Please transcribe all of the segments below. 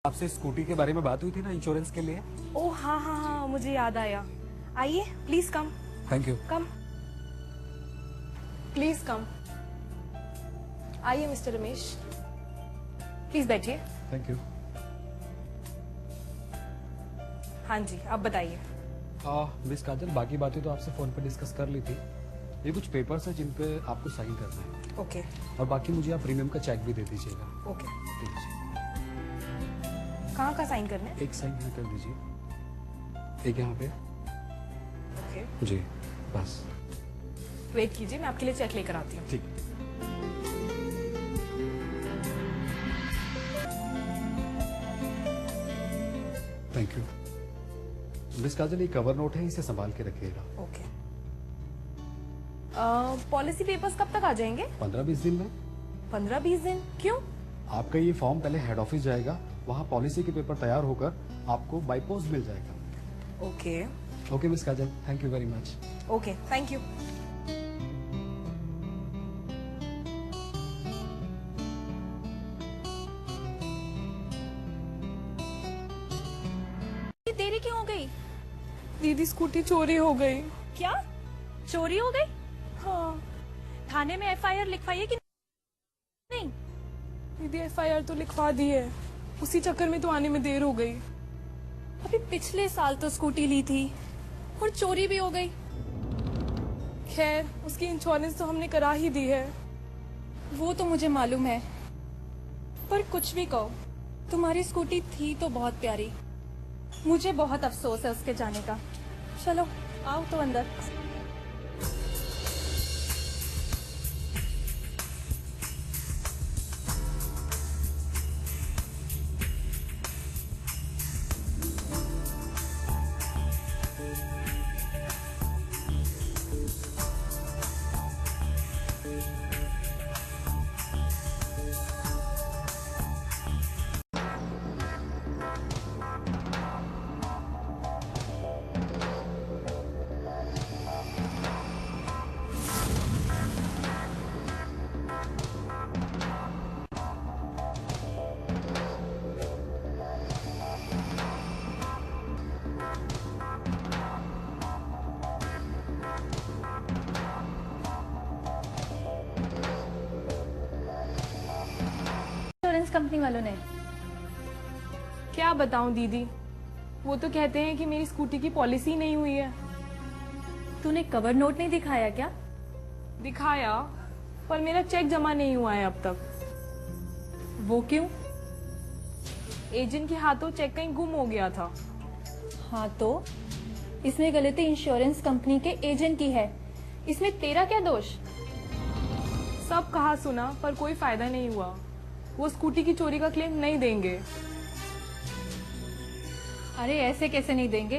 आपसे स्कूटी के बारे में बात हुई थी ना, इंश्योरेंस के लिए। ओह हाँ हाँ हाँ, मुझे याद आया। आइए please come. Thank you. Come please come. आइए मिस्टर रमेश, प्लीज बैठिए। Thank you. हाँ जी, आप बताइए। मिस काजल, बाकी बातें तो आपसे फोन पर डिस्कस कर ली थी। ये कुछ पेपर्स हैं जिन पे आपको साइन करना है। ओके और बाकी मुझे आप प्रीमियम का चेक भी दे दीजिएगा। ओके। प्लीज। कहाँ का साइन करना है? एक साइन यहाँ कर दीजिए, एक यहाँ पे। ओके जी बस। वेट कीजिए, मैं आपके लिए चेक लेकर आती हूँ। ठीक। Thank you. मिस काजल, ये कवर नोट है, इसे संभाल के रखिएगा। ओके। पॉलिसी पेपर्स कब तक आ जाएंगे? 15-20 दिन में। 15-20 दिन? क्यों? आपका ये फॉर्म पहले हेड ऑफिस जाएगा, वहाँ पॉलिसी के पेपर तैयार होकर आपको बाई पोस्ट मिल जाएगा। Okay okay miss Kajal, thank you very much. Okay, thank you. देरी क्यों हो गई? दीदी स्कूटी चोरी हो गई। क्या चोरी हो गई? हाँ थाने में एफआईआर लिखवाइए कि नहीं? दीदी, एफआईआर तो लिखवा दी है, उसी चक्कर में तो आने में देर हो गई। अभी पिछले साल तो स्कूटी ली थी और चोरी भी हो गई। खैर, उसकी इंश्योरेंस तो हमने करा ही दी है। वो तो मुझे मालूम है, पर कुछ भी कहो, तुम्हारी स्कूटी थी तो बहुत प्यारी। मुझे बहुत अफसोस है उसके जाने का। चलो आओ तो अंदर। इंश्योरेंस कंपनी वालों ने क्या बताऊं दीदी, वो तो कहते हैं कि मेरी स्कूटी की पॉलिसी नहीं हुई है। तूने कवर नोट नहीं दिखाया क्या? दिखाया, पर मेरा चेक जमा नहीं हुआ है अब तक। वो क्यों? एजेंट के हाथों चेक कहीं गुम हो गया था। हाँ तो इसमें गलती इंश्योरेंस कंपनी के एजेंट की है, इसमें तेरा क्या दोष? सब कहा सुना पर कोई फायदा नहीं हुआ। वो स्कूटी की चोरी का क्लेम नहीं देंगे। अरे ऐसे कैसे नहीं देंगे?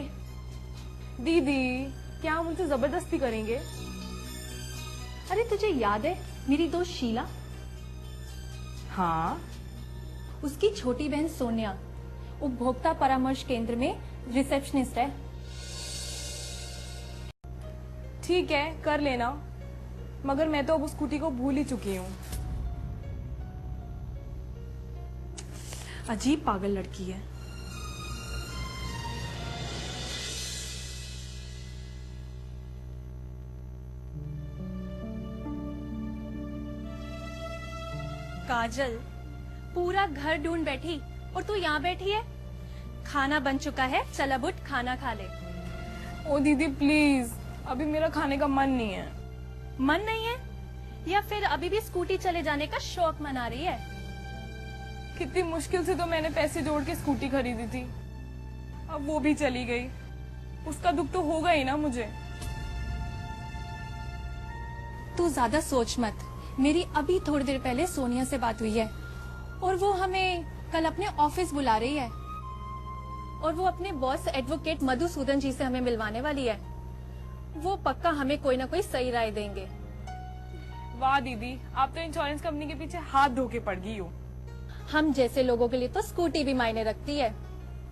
दीदी, क्या हम उनसे जबरदस्ती करेंगे? अरे तुझे याद है मेरी दोस्त शीला? हाँ। उसकी छोटी बहन सोनिया उपभोक्ता परामर्श केंद्र में रिसेप्शनिस्ट है। ठीक है, कर लेना, मगर मैं तो अब उस स्कूटी को भूल ही चुकी हूँ। अजीब पागल लड़की है। काजल, पूरा घर ढूंढ बैठी और तू यहाँ बैठी है। खाना बन चुका है, चल अब उठ खाना खा ले। ओ दीदी प्लीज, अभी मेरा खाने का मन नहीं है। मन नहीं है या फिर अभी भी स्कूटी चले जाने का शौक मना रही है? कितनी मुश्किल से तो मैंने पैसे जोड़ के स्कूटी खरीदी थी, अब वो भी चली गई। उसका दुख तो होगा ही ना मुझे। तू ज्यादा सोच मत। मेरी अभी थोड़ी देर पहले सोनिया से बात हुई है और वो हमें कल अपने ऑफिस बुला रही है और वो अपने बॉस एडवोकेट मधुसूदन जी से हमें मिलवाने वाली है। वो पक्का हमें कोई ना कोई सही राय देंगे। वाह दीदी, आप तो इंश्योरेंस कंपनी के पीछे हाथ धो के पड़ गई हो। हम जैसे लोगों के लिए तो स्कूटी भी मायने रखती है।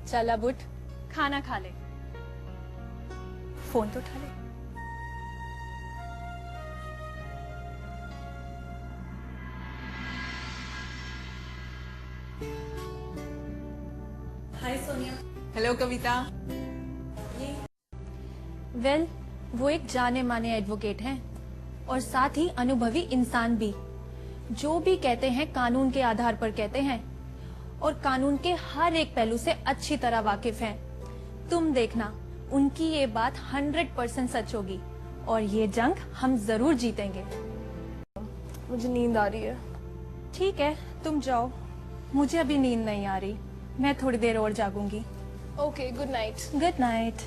चल अब उठ खाना खा ले। फोन तो उठा ले। हाय सोनिया। हेलो कविता। वेल, वो एक जाने माने एडवोकेट हैं और साथ ही अनुभवी इंसान भी। जो भी कहते हैं कानून के आधार पर कहते हैं और कानून के हर एक पहलू से अच्छी तरह वाकिफ हैं। तुम देखना, उनकी ये बात 100% सच होगी और ये जंग हम जरूर जीतेंगे। मुझे नींद आ रही है। ठीक है, तुम जाओ। मुझे अभी नींद नहीं आ रही, मैं थोड़ी देर और जागूंगी। Okay, good night. Good night.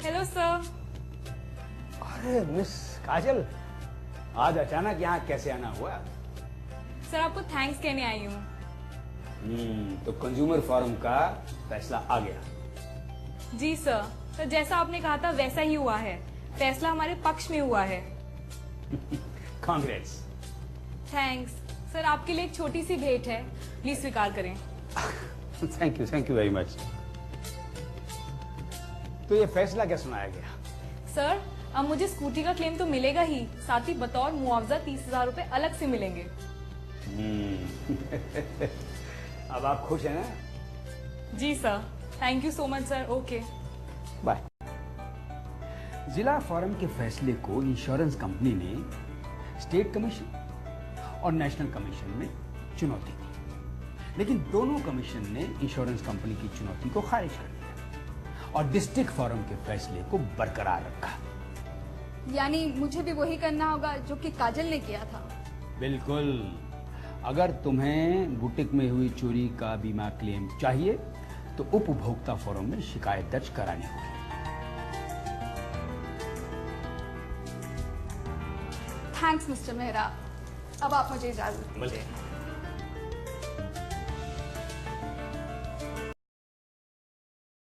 Hello sir. अरे मिस काजल, आज अचानक यहाँ कैसे आना हुआ? सर आपको थैंक्स कहने आई हूँ। तो कंज्यूमर फोरम का फैसला आ गया। जी सर, तो जैसा आपने कहा था वैसा ही हुआ है। फैसला हमारे पक्ष में हुआ है। कांग्रेस। थैंक्स सर, आपके लिए एक छोटी सी भेंट है, प्लीज स्वीकार करें। Thank you very much. तो ये फैसला क्या सुनाया गया? सर, अब मुझे स्कूटी का क्लेम तो मिलेगा ही, साथ ही बतौर मुआवजा 30,000 रुपए अलग से मिलेंगे। अब आप खुश हैं ना? जी sir, thank you so much sir. Okay bye. जिला फोरम के फैसले को इंश्योरेंस कंपनी ने स्टेट कमीशन और नेशनल कमीशन में चुनौती दी, लेकिन दोनों कमीशन ने इंश्योरेंस कंपनी की चुनौती को खारिज कर दिया और डिस्ट्रिक्ट फोरम के फैसले को बरकरार रखा। यानी मुझे भी वही करना होगा जो कि काजल ने किया था। बिल्कुल। अगर तुम्हें बुटीक में हुई चोरी का बीमा क्लेम चाहिए तो उपभोक्ता फोरम में शिकायत दर्ज करानी होगी। थैंक्स मिस्टर मेहरा, अब आप मुझे इजाजत दीजिए।